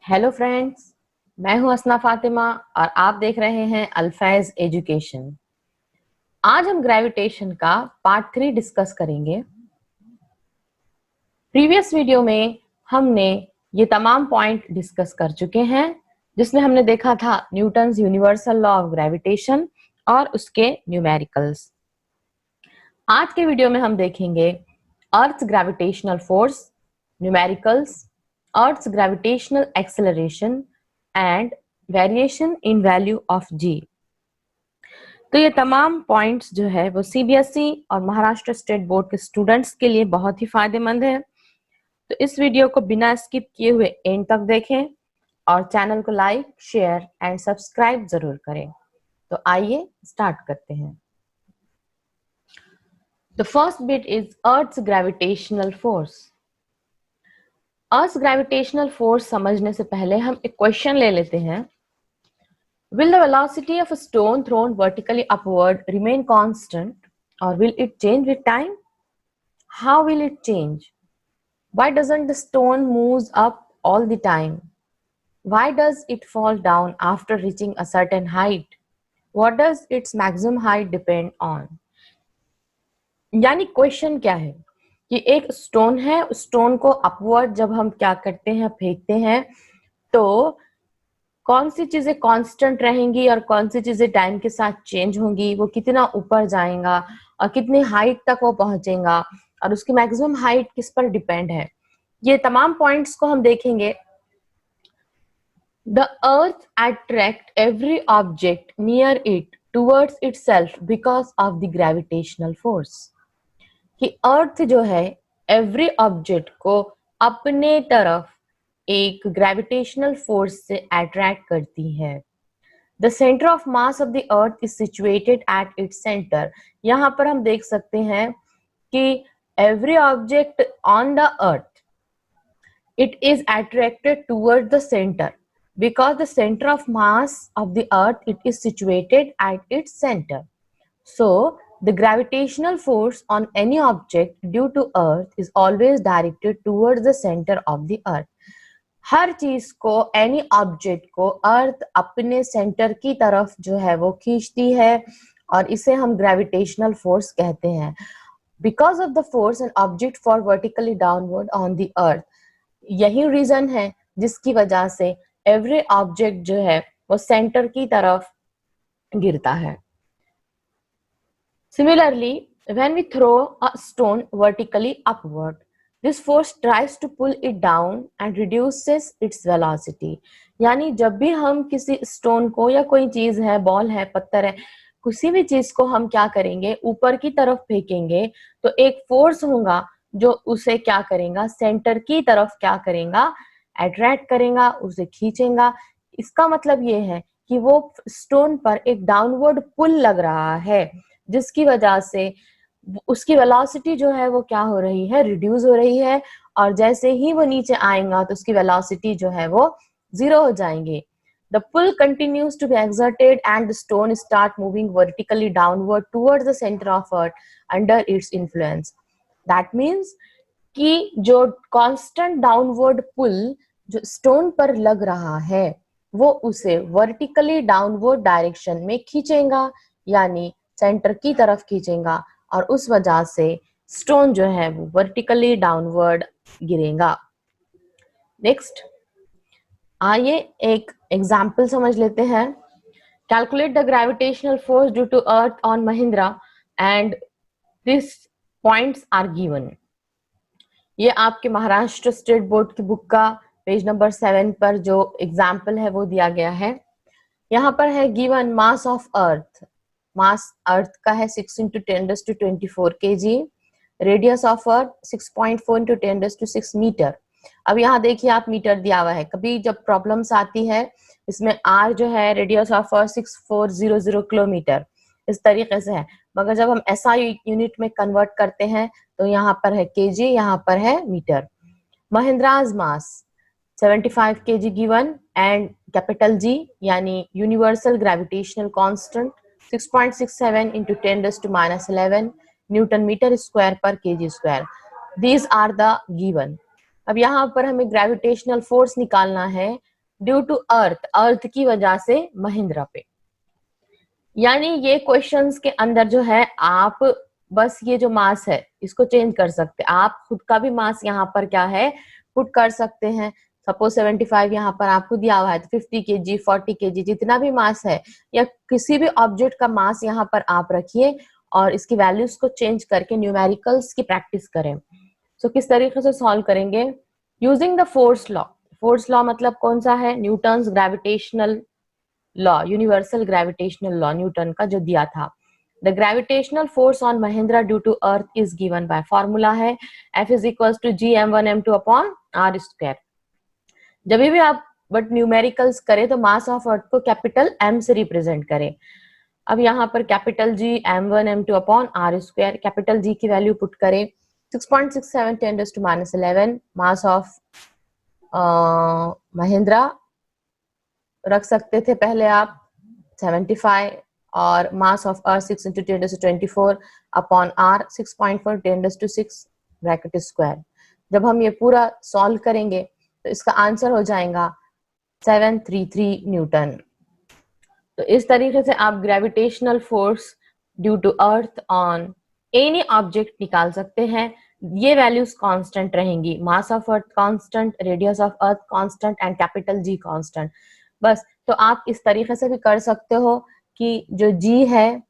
Hello friends, मैं हूं असना फातिमा और आप देख रहे हैं अल्फैज एजुकेशन। आज हम ग्रेविटेशन का पार्ट 3 डिस्कस करेंगे। प्रीवियस वीडियो में हमने ये तमाम पॉइंट डिस्कस कर चुके हैं, जिसमें हमने देखा था Newton's universal law of gravitation और उसके न्यूमेरिकल्स। आज के वीडियो में हम देखेंगे earth gravitational force, numericals, earth gravitational acceleration and variation in value of g. तो ये तमाम पॉइंट्स जो है वो सीबीएसई और महाराष्ट्र स्टेट बोर्ड के स्टूडेंट्स के लिए बहुत ही फायदेमंद है। तो इस वीडियो को बिना स्किप किए हुए एंड तक देखें और चैनल को लाइक, शेयर एंड सब्सक्राइब जरूर करें। तो आइए स्टार्ट करते हैं। The first bit is Earth's gravitational force. Earth's gravitational force समझने से पहले हम एक क्वेश्चन ले लेते हैं। Will the velocity of a stone thrown vertically upward remain constant or will it change with time? How will it change? Why doesn't the stone move up all the time? Why does it fall down after reaching a certain height? What does its maximum height depend on? यानी question क्या है कि एक stone है, stone को upward जब हम क्या करते हैं, फेंकते हैं, तो कौन सी चीजें कांस्टेंट रहेंगी और कौन सी चीजें टाइम के साथ चेंज होंगी, वो कितना ऊपर जाएगा और कितनी हाइट तक वो पहुंचेगा और उसकी मैक्सिमम हाइट किस पर डिपेंड है। ये तमाम पॉइंट्स को हम देखेंगे। The earth attract every object near it towards itself because of the gravitational force. कि अर्थ जो है एवरी ऑब्जेक्ट को अपने तरफ एक ग्रेविटेशनल फोर्स से अट्रैक्ट करती है। The centre of mass of the earth is situated at its centre. यहाँ पर हम देख सकते हैं कि every object on the earth it is attracted toward the centre because the center of mass of the earth it is situated at its center. So the gravitational force on any object due to earth is always directed towards the center of the earth. हर चीज को, any object को अर्थ अपने centre की तरफ जो है वो खींचती है और इसे हम ग्रेविटेशनल फोर्स कहते हैं। Because of the force an object for vertically downward on the earth, यही रीजन है जिसकी वजह से एवरी ऑब्जेक्ट जो है वो सेंटर की तरफ गिरता है। Similarly, when we throw a stone vertically upward, this force tries to pull it down and reduces its velocity. यानी जब भी हम किसी स्टोन को या कोई चीज है, बॉल है, पत्थर है, किसी भी चीज को हम क्या करेंगे, ऊपर की तरफ फेंकेंगे तो एक फोर्स होगा जो उसे क्या करेगा, सेंटर की तरफ क्या करेगा, अट्रैक्ट करेगा, उसे खींचेगा। इसका मतलब ये है कि वो स्टोन पर एक डाउनवर्ड पुल लग रहा है, जिसकी वजह से उसकी वेलोसिटी जो है वो क्या हो रही है, रिड्यूस हो रही है, और जैसे ही वो नीचे आएगा तो उसकी वेलोसिटी जो है वो 0 हो जाएंगे। The pull continues to be exerted and the stone start moving vertically downward towards the center of earth under its influence. That means कि जो कांस्टेंट डाउनवर्ड पुल जो स्टोन पर लग रहा है वो उसे वर्टिकली डाउनवर्ड डायरेक्शन में खींचेगा, यानी सेंटर की तरफ खींचेगा, और उस वजह से स्टोन जो है वो वर्टिकली डाउनवर्ड गिरेगा। नेक्स्ट आइए एक एग्जाम्पल समझ लेते हैं। Calculate the gravitational force due to earth on Mahindra and this points are given. ये आपके महाराष्ट्र स्टेट बोर्ड की बुक का पेज नंबर 7 पर जो एग्जाम्पल है वो दिया गया है। यहाँ पर है गिवन मास ऑफ अर्थ, मास अर्थ का है 6 × 10⁻24 kg, radius of earth 6.4 × 10⁻6 metre. अब यहाँ देखिए आप मीटर दिया हुआ है, कभी जब प्रॉब्लम्स आती है इसमें आर जो है रेडियस ऑफ अर्थ 6400 किलोमीटर इस तरीके से है, मगर जब हम एसआई यूनिट में कन्वर्ट करते हैं तो यहाँ पर है केजी, यहाँ पर है meter. Mahindra's mass 75 kg given and capital G यानी universal gravitational constant 6.67 × 10⁻11 newton meter square per kg square. These are the given. अब यहाँ पर हमें ग्रेविटेशनल फोर्स निकालना है ड्यू टू अर्थ, अर्थ की वजह से महिंद्रा पे। यानी ये क्वेश्चंस के अंदर जो है आप बस ये जो मास है इसको चेंज कर सकते हैं, आप खुद का भी मास यहाँ पर क्या है पुट कर सकते हैं। सपोज 75 यहाँ पर आपको दिया हुआ है तो 50 kg 40 kg जितना भी मास है या किसी भी ऑब्जेक्ट का मास यहाँ पर आप रखिए और इसकी वैल्यूज को चेंज करके न्यूमेरिकल्स की प्रैक्टिस करें। सो किस तरीके से सॉल्व करेंगे? Using the force law. Force law मतलब कौन सा है? Newton's gravitational law, universal gravitational law Newton का जो दिया था। The gravitational force on Mahendra due to earth is given by, formula है F is equal to G m1 m2 upon are square. जब भी आप बट न्यूमेरिकल्स करें तो मास ऑफ अर्थ को कैपिटल M से रिप्रेजेंट करें। अब यहाँ पर capital G m1 m2 upon are square, capital G की वैल्यू पुट करें 6.67 10⁻11 मास ऑफ महिंद्रा रख सकते थे पहले आप 75 और mass of earth 6 into 10⁻24 upon r 6.4 10⁻6 bracket square. जब हम ये पूरा सॉल्व करेंगे तो इसका आंसर हो जाएगा 733 न्यूटन। तो इस तरीके से आप gravitational force due to earth on any object निकाल सकते हैं। ये वैल्यूज कांस्टेंट रहेंगी, mass of earth constant, radius of earth constant and capital G constant. बस तो आप इस तरीके से भी कर सकते हो कि जो जी है,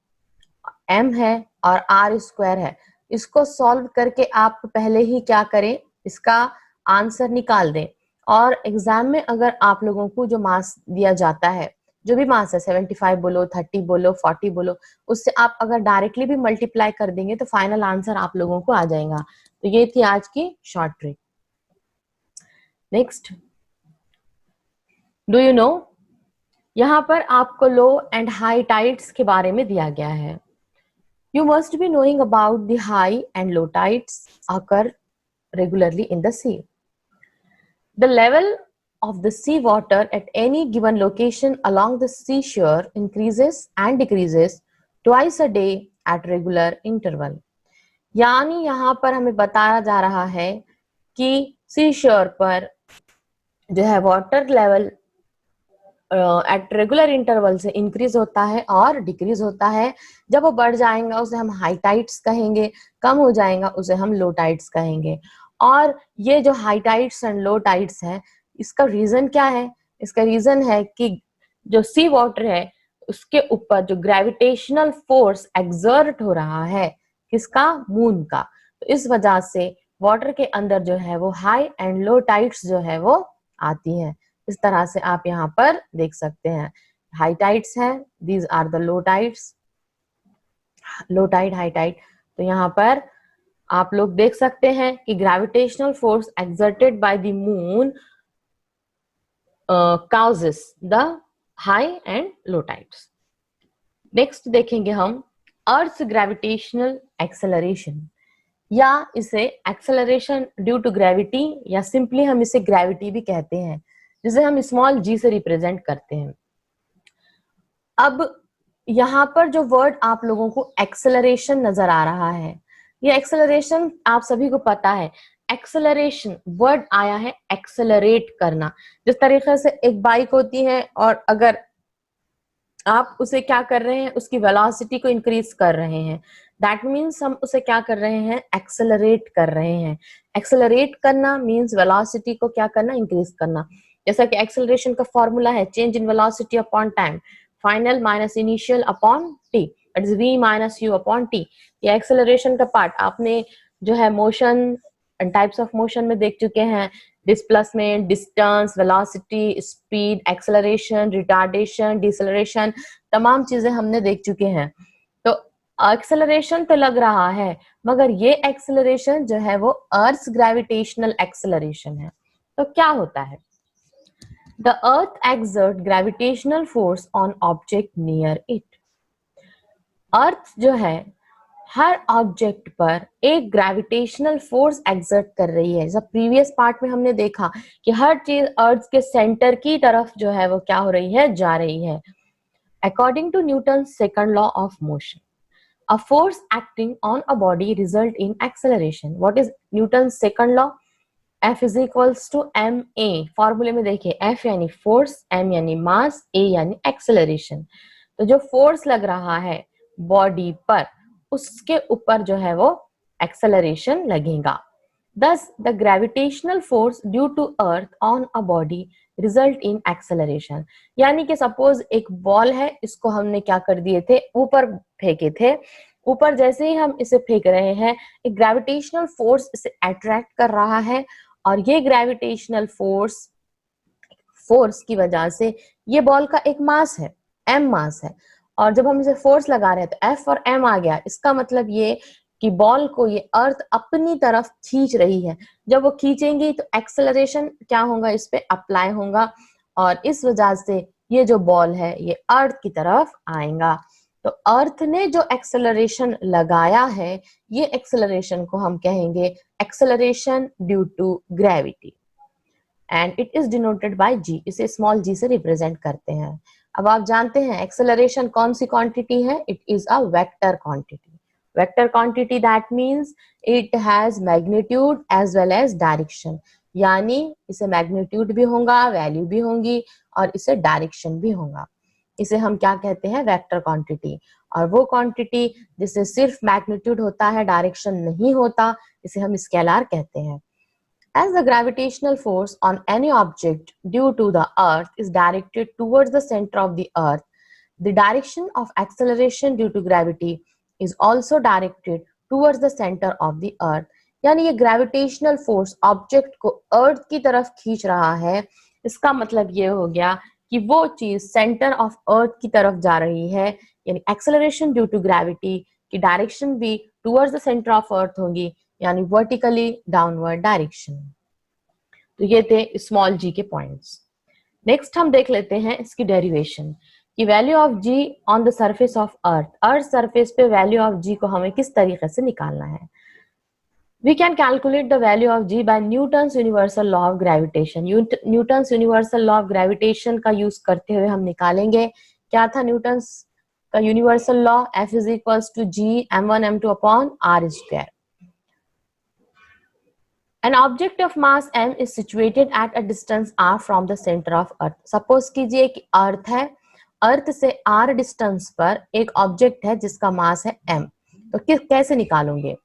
एम है और आर स्क्वायर है, इसको सॉल्व करके आप पहले ही क्या करें, इसका आंसर निकाल दें। और एग्जाम में अगर आप लोगों को जो मास दिया जाता है, जो भी मास है 75 बोलो 30 बोलो 40 बोलो, उससे आप अगर डायरेक्टली भी मल्टीप्लाई कर देंगे तो फाइनल आंसर आप लोगों को आ जाएगा। तो ये थी आज की short trick. Next, do you know, यहाँ पर आपको लो एंड हाई टाइड्स के बारे में दिया गया है। You must be knowing about the high and low tides occur regularly in the sea. The level of the sea water at any given location along the seashore increases and decreases twice a day at regular interval. यानी यहाँ पर हमें बताया जा रहा है कि seashore पर जो है water level at regular interval से इंक्रीज होता है और डिक्रीज होता है। जब वो बढ़ जाएगा उसे हम हाई टाइड्स कहेंगे, कम हो जाएगा उसे हम लो टाइड्स कहेंगे। और ये जो high tides and low tides है, इसका रीजन क्या है? इसका रीजन है कि जो सी वाटर है उसके ऊपर जो ग्रेविटेशनल फोर्स एक्सर्ट हो रहा है, किसका? मून का। तो इस वजह से वाटर के अंदर जो है वो हाई एंड लो टाइड्स जो है वो आती है। इस तरह से आप यहाँ पर देख सकते हैं, हाई टाइड्स है, these are the low tides, low tide high tide. तो यहाँ पर आप लोग देख सकते हैं कि gravitational force exerted by the moon causes the high and low tides. Next देखेंगे हम अर्थ ग्रेविटेशनल एक्सेलरेशन, या इसे एक्सेलरेशन ड्यू टू ग्रेविटी, या सिंपली हम इसे ग्रेविटी भी कहते हैं, जिसे हम स्मॉल जी से रिप्रेजेंट करते हैं। अब यहाँ पर जो वर्ड आप लोगों को एक्सेलरेशन नजर आ रहा है, ये एक्सेलरेशन आप सभी को पता है। एक्सेलरेशन वर्ड आया है एक्सेलरेट करना। जिस तरीके से एक बाइक होती है और अगर आप उसे क्या कर रहे हैं, उसकी वेलोसिटी को इंक्रीज कर रहे हैं, दैट मीन्स हम उसे क्या कर रहे हैं, एक्सेलरेट कर रहे हैं। एक्सेलरेट करना मीन्स वेलोसिटी को क्या करना, इंक्रीज करना। जैसा कि एक्सेलरेशन का फॉर्मूला है change in velocity upon time, final minus initial upon T, it is v minus u upon T. ये एक्सेलरेशन का पार्ट आपने जो है मोशन टाइप्स ऑफ मोशन में देख चुके हैं, displacement, distance, velocity, speed, acceleration, retardation, deceleration, तमाम चीजें हमने देख चुके हैं। तो एक्सेलरेशन तो लग रहा है, मगर ये एक्सेलरेशन जो है वो अर्थ ग्रेविटेशनल एक्सेलरेशन है। तो क्या होता है? The earth exert gravitational force on object near it. Earth जो है हर ऑब्जेक्ट पर एक ग्रेविटेशनल फोर्स एक्सर्ट कर रही है। जब प्रीवियस पार्ट में हमने देखा कि हर चीज अर्थ के सेंटर की तरफ जो है वो क्या हो रही है, जा रही है। According to Newton second law of motion, a force acting on a body result in acceleration. What is Newton's second law? F is equals to m a. फॉर्मूले में देखिए F यानी फोर्स, M यानी मास, A यानी acceleration. तो जो force लग रहा है बॉडी पर, उसके ऊपर जो है वो एक्सेलरेशन लगेगा। Thus, the gravitational force due to Earth on a body result in acceleration। यानी कि सपोज एक बॉल है, इसको हमने क्या कर दिए थे, ऊपर फेंके थे। ऊपर जैसे ही हम इसे फेंक रहे हैं, एक ग्रेविटेशनल फोर्स इसे अट्रैक्ट कर रहा है, और ये ग्रेविटेशनल फोर्स की वजह से ये बॉल का एक मास है, m मास है। और जब हम इसे फोर्स लगा रहे हैं तो F और m आ गया। इसका मतलब ये कि बॉल को ये अर्थ अपनी तरफ खींच रही है। जब वो खींचेंगी तो एक्सेलरेशन क्या होगा, इस पे अप्लाई होगा, और इस वजह से ये जो बॉल है ये अर्थ की तरफ आएगा। तो अर्थ ने जो एक्सेलरेशन लगाया है, ये एक्सेलरेशन को हम कहेंगे acceleration due to gravity, and it is denoted by g। इसे स्मॉल g से रिप्रेजेंट करते हैं। अब आप जानते हैं एक्सेलरेशन कौन सी क्वांटिटी है, it is a vector quantity. Vector quantity that means it has magnitude as well as direction, यानी इसे मैग्नीट्यूड भी होगा, वैल्यू भी होंगी, और इसे डायरेक्शन भी होगा। इसे हम क्या कहते हैं, वेक्टर क्वांटिटी। और वो क्वांटिटी जिसे सिर्फ मैग्नीट्यूड होता है, डायरेक्शन नहीं होता, इसे हम स्केलर कहते हैं। As the gravitational force on any object due to the earth is directed towards the center of the earth, the direction of acceleration due to gravity is also directed towards the center of the earth। यानी ये gravitational force object को अर्थ की तरफ खींच रहा है। इसका मतलब ये हो गया कि वो चीज सेंटर ऑफ अर्थ की तरफ जा रही है, यानी एक्सेलरेशन ड्यू टू ग्रेविटी की डायरेक्शन भी towards the centre of earth होगी, यानी वर्टिकली डाउनवर्ड डायरेक्शन। तो ये थे स्मॉल g के पॉइंट्स। नेक्स्ट हम देख लेते हैं इसकी डेरिवेशन कि value of g on the surface of earth surface पे वैल्यू ऑफ g को हमें किस तरीके से निकालना है। We can calculate the value of g by Newton's universal law of gravitation। Newton's universal law of gravitation का यूज करते हुए हम निकालेंगे। क्या था न्यूटन्स का universal law, F is equals to g m1 m2 upon r square. An object of mass m is situated at a distance r from the center of earth। Suppose कीजिए कि अर्थ है, अर्थ से r डिस्टेंस पर एक object है जिसका मास है m। तो कैसे निकालोगे,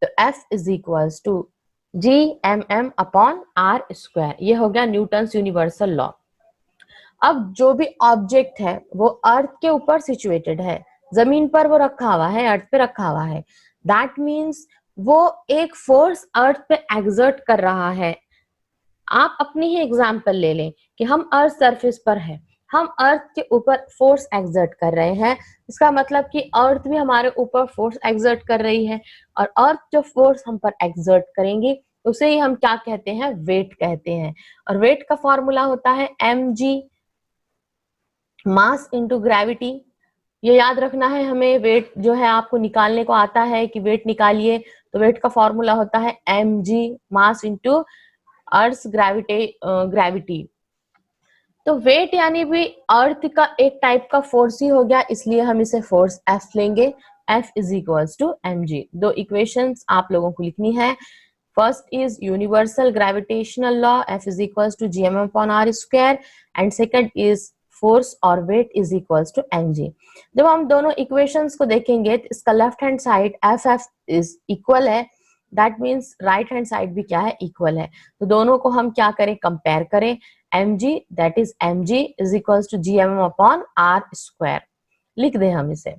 तो F is equals to g mm upon r square. ये हो गया न्यूटन्स यूनिवर्सल लॉ। अब जो भी ऑब्जेक्ट है वो अर्थ के ऊपर सिचुएटेड है, जमीन पर वो रखा हुआ है, अर्थ पे रखा हुआ है। दैट मीन्स वो एक फोर्स अर्थ पे एक्सर्ट कर रहा है। आप अपनी ही एग्जांपल ले लें कि हम अर्थ सरफेस पर है, हम अर्थ के ऊपर फोर्स एक्सर्ट कर रहे हैं। इसका मतलब कि अर्थ भी हमारे ऊपर फोर्स एक्सर्ट कर रही है, और अर्थ जो फोर्स हम पर एक्सर्ट करेंगी उसे ही हम क्या कहते हैं, वेट कहते हैं। और वेट का फॉर्मूला होता है mg, मास इंटू ग्रेविटी। ये याद रखना है हमें। वेट जो है आपको निकालने को आता है कि वेट निकालिए, तो वेट का फॉर्मूला होता है mg, mass into earth gravity. तो वेट यानी भी अर्थ का एक टाइप का फोर्स ही हो गया, इसलिए हम इसे फोर्स F लेंगे। F is equals to mg। दो इक्वेशंस आप लोगों को लिखनी है। First is universal gravitational law, F is equals to gm upon r square, and second is force और weight is equals to mg। जब हम दोनों इक्वेशंस को देखेंगे तो इसका left hand side F is equal है, that means right hand side भी क्या है, इक्वल है। तो दोनों को हम क्या करें, कंपेयर करें। mg that is mg is equals to gm upon r square. लिख दें हम इसे।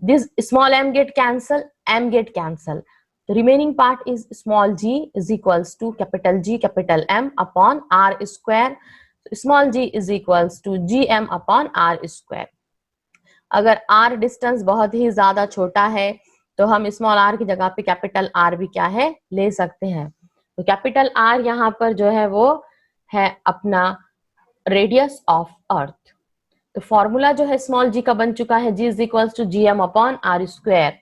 This small m get cancel, m get cancel, the remaining part is small g is equals to capital G capital M upon r square। small g is equals to gm upon r square। अगर r distance बहुत ही ज्यादा छोटा है तो हम small r की जगह पे कैपिटल R भी क्या है, ले सकते हैं। तो कैपिटल R यहाँ पर जो है वो है अपना रेडियस ऑफ अर्थ। तो फॉर्मूला जो है स्मॉल g का बन चुका है, g is equals to gm upon r square.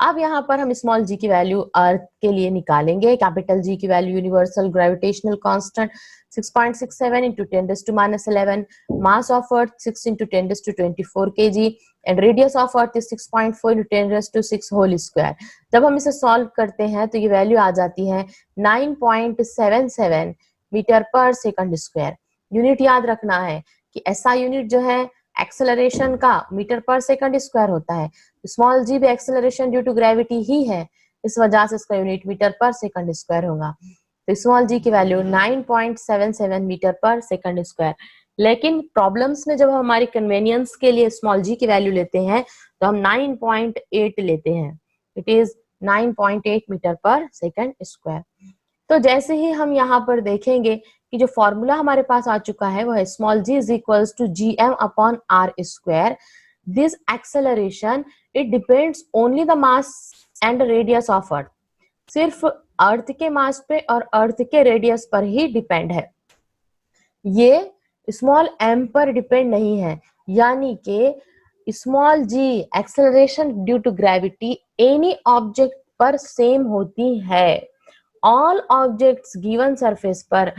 अब यहाँ पर हम स्मॉल जी की वैल्यू अर्थ के लिए निकालेंगे। कैपिटल जी की value universal gravitational constant 6.67 into 10⁻11, mass of earth 6 into 10⁻24 kg and radius of earth is 6.4 into 10⁻6 whole square। जब हम इसे सॉल्व करते हैं तो ये वैल्यू आ जाती है 9.77 मीटर पर सेकंड स्क्वायर। यूनिट याद रखना है कि ऐसा यूनिट जो है एक्सेलरेशन का मीटर पर सेकंड स्क्वायर होता है। स्मॉल जी भी एक्सेलरेशन ड्यू टू ग्रेविटी ही है, इस वजह से इसका यूनिट मीटर पर सेकंड स्क्वायर होगा। तो स्मॉल जी की वैल्यू 9.77 मीटर पर सेकंड स्क्वायर। लेकिन प्रॉब्लम्स में जब हम हमारी कन्वेनियंस के लिए स्मॉल जी की वैल्यू लेते हैं तो हम 9.8 लेते हैं। इट इज 9.8 मीटर पर सेकंड स्क्वायर। तो जैसे ही हम यहाँ पर देखेंगे कि जो फॉर्मूला हमारे पास आ चुका है वो है small g is equals to gm/r²। This acceleration it depends only the mass and radius of earth. सिर्फ अर्थ के मास पे और अर्थ के रेडियस पर ही डिपेंड है, ये स्मॉल m पर डिपेंड नहीं है। यानी कि small g acceleration due to gravity any object पर सेम होती है। ऑल ऑब्जेक्ट्स गिवन सरफेस पर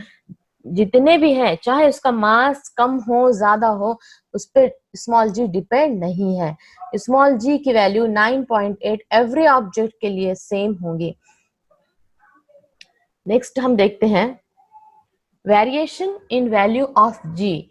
जितने भी हैं, चाहे उसका मास कम हो ज्यादा हो, उस पर स्मॉल जी डिपेंड नहीं है। स्मॉल जी की वैल्यू 9.8 एवरी ऑब्जेक्ट के लिए सेम होंगी। नेक्स्ट हम देखते हैं variation in value of g.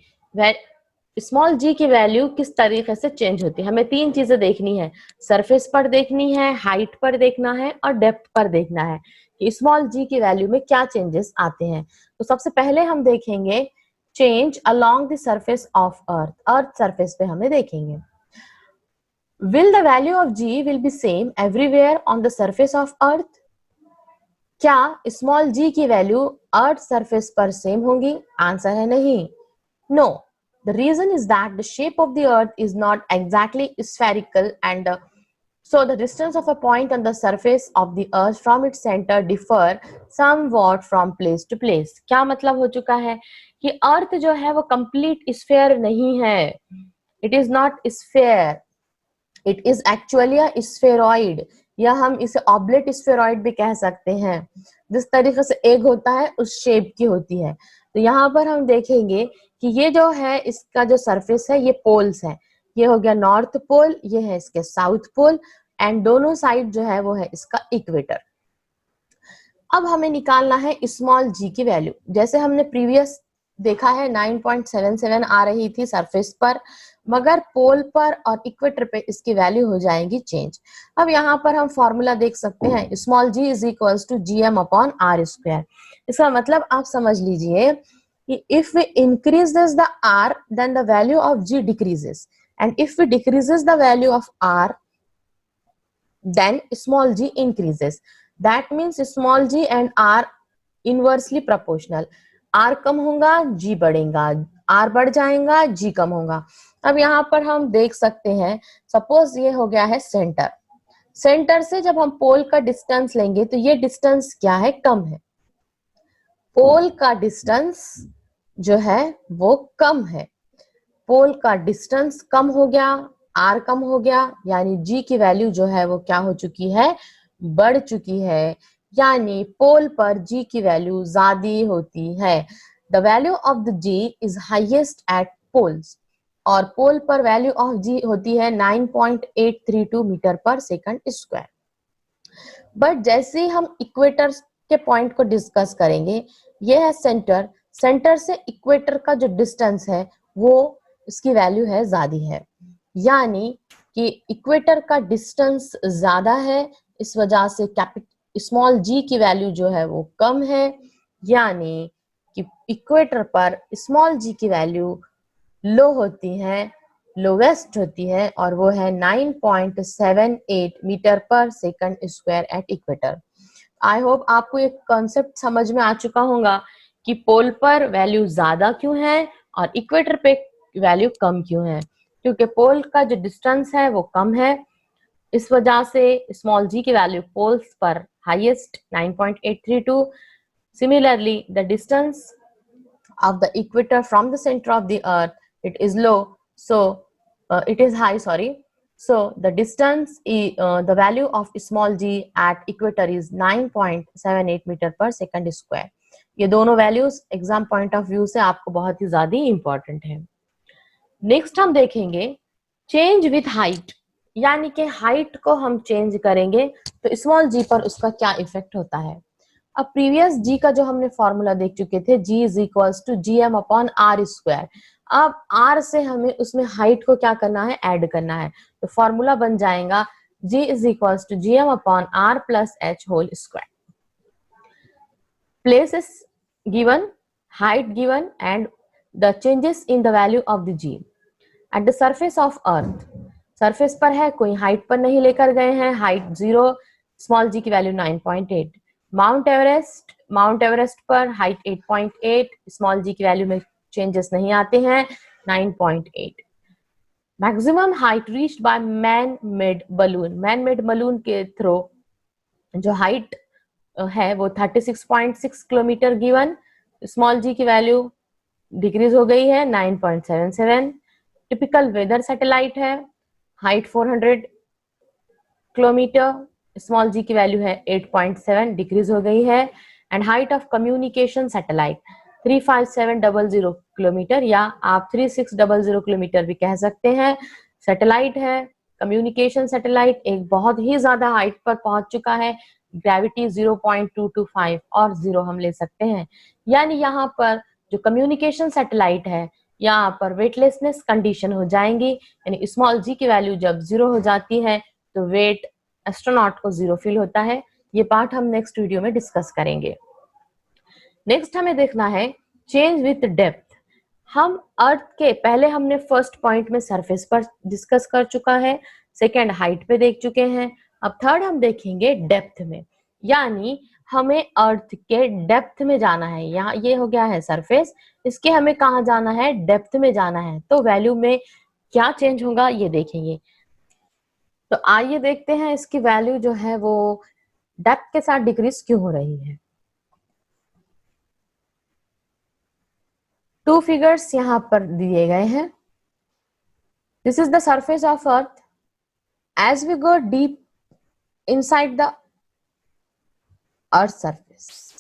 Small g की वैल्यू किस तरीके से चेंज होती है, हमें तीन चीजें देखनी है। सरफेस पर देखनी है, हाइट पर देखना है और डेप्थ पर देखना है कि स्मॉल जी की वैल्यू में क्या चेंजेस आते हैं। तो सबसे पहले हम देखेंगे change along the surface of earth. Earth surface पे हमें देखेंगे will the value of g will be same everywhere on the surface of earth. क्या स्मॉल जी की वैल्यू अर्थ सरफेस पर सेम होगी? आंसर है नहीं, no. The reason is that the shape of the earth is not exactly spherical and so the distance of a point on the surface of the earth from its center differ somewhat from place to place। क्या मतलब हो चुका है कि अर्थ जो है वो complete sphere नहीं है। It is not sphere, it is actually a spheroid, या हम इसे ऑब्लेट स्फेरॉइड भी कह सकते हैं। जिस तरीके से एग होता है उस शेप की होती है। तो यहाँ पर हम देखेंगे कि ये जो है इसका जो सरफेस है ये पोल्स है। ये हो गया नॉर्थ पोल, ये है इसके साउथ पोल एंड दोनों साइड जो है वो है इसका इक्वेटर। अब हमें निकालना है स्मॉल जी की वैल्यू। जैसे हमने प्रीवियस देखा है 9.77 आ रही थी सरफेस पर, मगर पोल पर और इक्वेटर पे इसकी वैल्यू हो जाएगी चेंज। अब यहाँ पर हम फॉर्मूला देख सकते हैं small g is equals to gm/r²। इसका मतलब आप समझ लीजिए कि if we increases the r then the value of g decreases and if we decreases the value of r then small g increases। that means small g and r inversely proportional। r कम होगा g बढ़ेगा, r बढ़ जाएगा g कम होगा। अब यहाँ पर हम देख सकते हैं सपोज ये हो गया है सेंटर। सेंटर से जब हम पोल का डिस्टेंस लेंगे तो ये डिस्टेंस क्या है? कम है। पोल का डिस्टेंस जो है वो कम है। पोल का डिस्टेंस कम हो गया, आर कम हो गया, यानी जी की वैल्यू जो है वो क्या हो चुकी है? बढ़ चुकी है। यानी पोल पर जी की वैल्यू ज्यादा होती है। The value of the g is highest at poles और पोल पर वैल्यू ऑफ जी होती है 9.832 मीटर पर सेकंड स्क्वायर। बट जैसे ही हम इक्वेटर के पॉइंट को डिस्कस करेंगे, ये है सेंटर। सेंटर से इक्वेटर का जो डिस्टेंस है वो इसकी वैल्यू है ज्यादा है, यानी कि इक्वेटर का डिस्टेंस ज्यादा है, इस वजह से स्मॉल जी की वैल्यू जो है वो कम है। यानी कि इक्वेटर पर स्मॉल जी की वैल्यू लो होती है, लोवेस्ट होती है और वो है 9.78 मीटर पर second square at equator. I hope आपको एक कॉन्सेप्ट समझ में आ चुका होगा कि पोल पर वैल्यू ज्यादा क्यों है और इक्वेटर पे वैल्यू कम क्यों है। क्योंकि पोल का जो डिस्टेंस है वो कम है, इस वजह से स्मॉल जी की वैल्यू पोल्स पर highest 9.832। Similarly the distance of the equator from the center of the earth it is low, so it is high, sorry, So the distance, the value of small g at equator is 9.78 metre पर second square. ये दोनों values exam point of view से आपको बहुत ही ज्यादा important है। Next हम देखेंगे चेंज विथ हाइट, यानी कि हाइट को हम चेंज करेंगे तो स्मॉल जी पर उसका क्या इफेक्ट होता है। अब प्रीवियस जी का जो हमने फॉर्मूला देख चुके थे, g is equals to G M upon are square. अब आर से हमें उसमें हाइट को क्या करना है, ऐड करना है। तो फॉर्मूला बन जाएगा g is equals to G M upon R plus H whole square. Place is given, height given and the changes in the value of the g at the surface of earth. Surface पर है, कोई height पर नहीं लेकर गए हैं, height 0, small g की value 9.8। Mount Everest पर हाइट 8.8, स्मॉल जी की वैल्यू में चेंजेस नहीं आते हैं, 9.8। Maximum height reached by man made balloon, man made balloon के थ्रू जो हाइट है वो 36.6 किलोमीटर गिवन, स्मॉल जी की वैल्यू डिक्रीज हो गई है 9.77। टिपिकल वेदर सैटेलाइट है, हाइट 400 किलोमीटर, स्मॉल जी की वैल्यू है 8.7, डिक्रीज हो गई है। And height of communication satellite 35700 kilometre, या आप 3600 किलोमीटर भी कह सकते हैं। सैटेलाइट है, कम्युनिकेशन सैटेलाइट, एक बहुत ही ज्यादा हाइट पर पहुंच चुका है, ग्रेविटी 0.225 और 0 हम ले सकते हैं। यानी यहाँ पर जो कम्युनिकेशन सैटेलाइट है, यहाँ पर वेटलेसनेस कंडीशन हो जाएंगी, यानी स्मॉल जी की वैल्यू जब 0 हो जाती है तो वेट एस्ट्रोनॉट को 0 फील होता है। ये पार्ट हम नेक्स्ट वीडियो में डिस्कस करेंगे। नेक्स्ट हमें देखना है चेंज विथ डेप्थ। हम अर्थ के पहले हमने फर्स्ट पॉइंट में सरफेस पर डिस्कस कर चुका है, सेकेंड हाइट पे देख चुके हैं, अब थर्ड हम देखेंगे डेप्थ में, यानी हमें अर्थ के डेप्थ में जाना है। यहाँ ये हो गया है सरफेस, इसके हमें कहाँ जाना है, डेप्थ में जाना है। तो वैल्यू में क्या चेंज होगा ये देखेंगे। तो आइए देखते हैं इसकी वैल्यू जो है वो डेप्थ के साथ डिक्रीज क्यों हो रही है। टू फिगर्स यहाँ पर दिए गए हैं। This is the surface of earth. As we go deep inside the earth surface,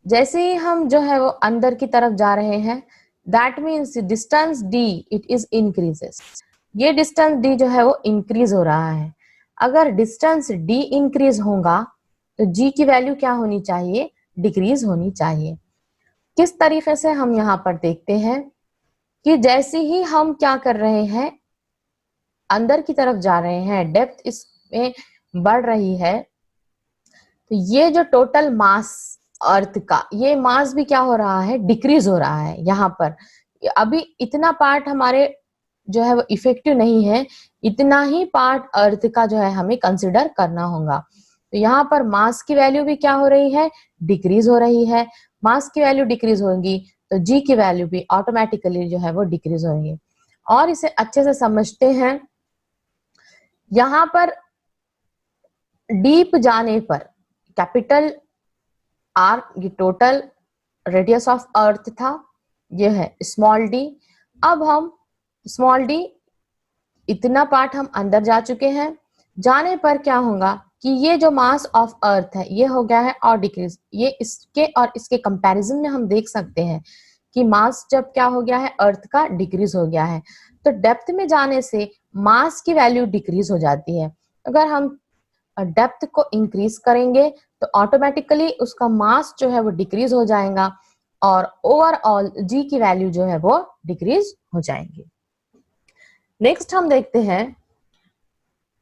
जैसे ही हम जो है वो अंदर की तरफ जा रहे हैं, that means distance D it is increases. ये डिस्टेंस डी जो है वो इंक्रीज हो रहा है। अगर डिस्टेंस डी इंक्रीज होगा तो जी की वैल्यू क्या होनी चाहिए, डिक्रीज होनी चाहिए। किस तरीके से हम यहाँ पर देखते हैं कि जैसे ही हम क्या कर रहे हैं, अंदर की तरफ जा रहे हैं, डेप्थ इसमें बढ़ रही है, तो ये जो टोटल मास अर्थ का, ये मास भी क्या हो रहा है, डिक्रीज हो रहा है। यहाँ पर अभी इतना पार्ट हमारे जो है वो इफेक्टिव नहीं है, इतना ही पार्ट अर्थ का जो है हमें कंसिडर करना होगा। तो यहाँ पर मास की वैल्यू भी क्या हो रही है, डिक्रीज हो रही है। मास की वैल्यू डिक्रीज होगी तो जी की वैल्यू भी ऑटोमेटिकली जो है वो डिक्रीज होगी। और इसे अच्छे से समझते हैं, यहाँ पर डीप जाने पर कैपिटल आर ये टोटल रेडियस ऑफ अर्थ था, ये है स्मॉल डी। अब हम स्मॉल डी इतना पार्ट हम अंदर जा चुके हैं, जाने पर क्या होगा कि ये जो मास ऑफ अर्थ है ये हो गया है और डिक्रीज। ये इसके और इसके कंपैरिजन में हम देख सकते हैं कि मास जब क्या हो गया है, अर्थ का डिक्रीज हो गया है। तो डेप्थ में जाने से मास की वैल्यू डिक्रीज हो जाती है। अगर हम डेप्थ को इंक्रीज करेंगे तो ऑटोमेटिकली उसका मास जो है वो डिक्रीज हो जाएगा और ओवरऑल जी की वैल्यू जो है वो डिक्रीज हो जाएंगी। नेक्स्ट हम देखते हैं,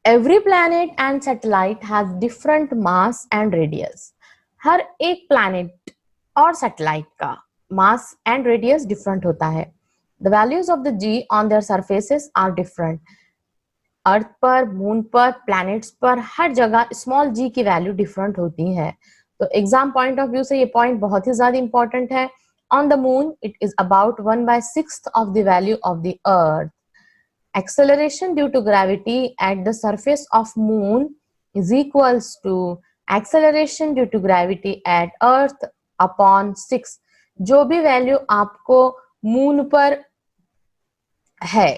every planet and satellite has different mass and radius. हर एक प्लैनेट और सैटेलाइट का मास एंड रेडियस डिफरेंट होता है। The values of the g on their surfaces are different. Earth पर, मून पर, प्लैनेट्स पर हर जगह स्मॉल जी की वैल्यू डिफरेंट होती है। तो एग्जाम पॉइंट ऑफ व्यू से ये पॉइंट बहुत ही ज्यादा इंपॉर्टेंट है। On the moon it is about 1/6 of the value of the earth. Acceleration due to gravity at the surface of moon is equals to acceleration due to gravity at earth upon 6। जो भी value आपको moon पर है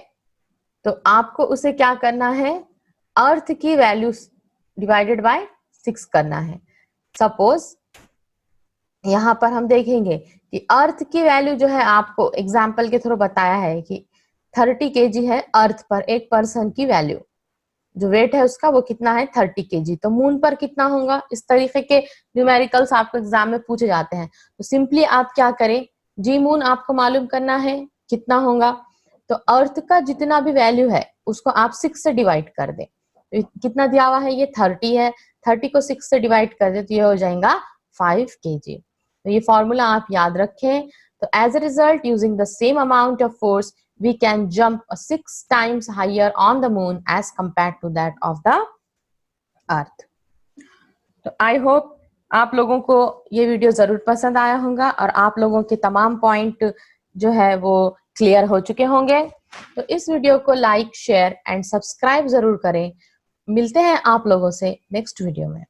तो आपको उसे क्या करना है, अर्थ की वैल्यू डिवाइडेड बाय 6 करना है। सपोज यहाँ पर हम देखेंगे कि अर्थ की वैल्यू जो है, आपको एग्जाम्पल के थ्रू बताया है कि 30 kg है अर्थ पर एक पर्सन की वैल्यू, जो वेट है उसका वो कितना है 30 kg। तो मून पर कितना होगा, इस तरीके के न्यूमेरिकल्स आपको एग्जाम में पूछे जाते हैं। तो सिंपली आप क्या करें, जी मून आपको मालूम करना है कितना होगा, तो अर्थ का जितना भी वैल्यू है उसको आप 6 से डिवाइड कर दें। तो कितना दिया हुआ है, ये 30 है, 30 को 6 से डिवाइड कर दे तो ये हो जाएगा 5 kg। तो ये फॉर्मूला आप याद रखें। तो as a result, using the same amount of force we can jump 6 times higher on the moon as compared to that of the earth। तो आई होप आप लोगों को ये वीडियो जरूर पसंद आया होगा और आप लोगों के तमाम पॉइंट जो है वो क्लियर हो चुके होंगे। तो इस वीडियो को लाइक, शेयर एंड सब्सक्राइब जरूर करें। मिलते हैं आप लोगों से नेक्स्ट वीडियो में।